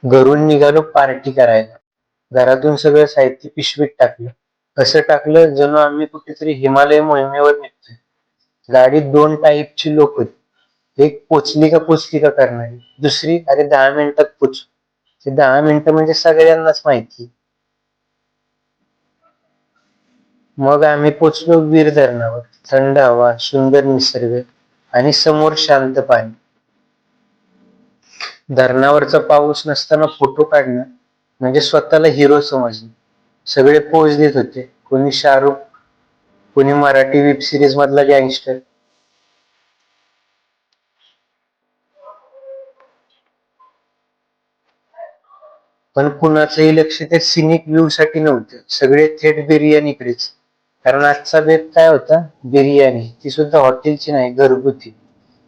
घरून निघालो पार्टी करायला. घरातून सगळं साहित्य पिशवीत टाकलं. असं टाकलं जणू आम्ही कुठेतरी हिमालय मोहिमेवर निघतोय. गाडीत दोन टाईपची लोक होती. एक पोचली का पोचली का करणारी, दुसरी अरे 10 मिनिटात पोचू. ते 10 मिनिटं म्हणजे सगळ्यांनाच माहिती. मग आम्ही पोचलो वीर धरणावर. थंड हवा, सुंदर निसर्ग आणि समोर शांत पाणी. धरणावरचा पाऊस नसताना फोटो काढणं म्हणजे स्वतःला हिरो समजणं. सगळे पोज देत होते. कोणी शाहरुख, कोणी मराठी वेब सिरीज मधला गँगस्टर. पण कुणाचंही लक्ष त्या सिनिक व्ह्यू साठी नव्हतं. सगळे थेट बिर्याणीकडेच. कारण आजचा बेत काय होता? बिर्याणी. ती सुद्धा हॉटेलची नाही, घरगुती.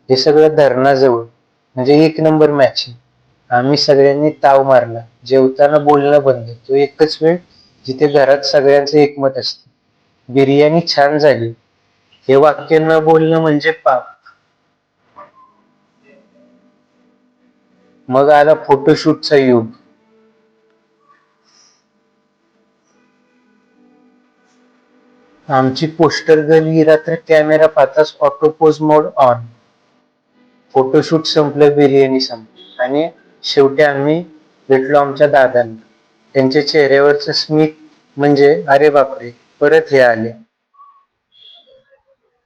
हे सगळं धरणाजवळ. म्हणजे एक नंबर मॅचिंग. आम्ही सगळ्यांनी ताव मारला. जेवताना बोलणं बंद. तो एकच वेळ जिथे घरात सगळ्यांचं एकमत असतं. बिर्याणी छान झाली. हे वाक्य न बोलणं म्हणजे पाप. मग आला फोटोशूटचा युग. आमची पोस्टर गर्ल ही रात्र कॅमेरा पाहताच auto pose mode on. Photoshoot संपलं, बिर्याणी संपली आणि शेवटी आम्ही भेटलो आमच्या दादांना. त्यांच्या चेहऱ्यावरचं स्मित म्हणजे अरे बापरे, परत हे आले.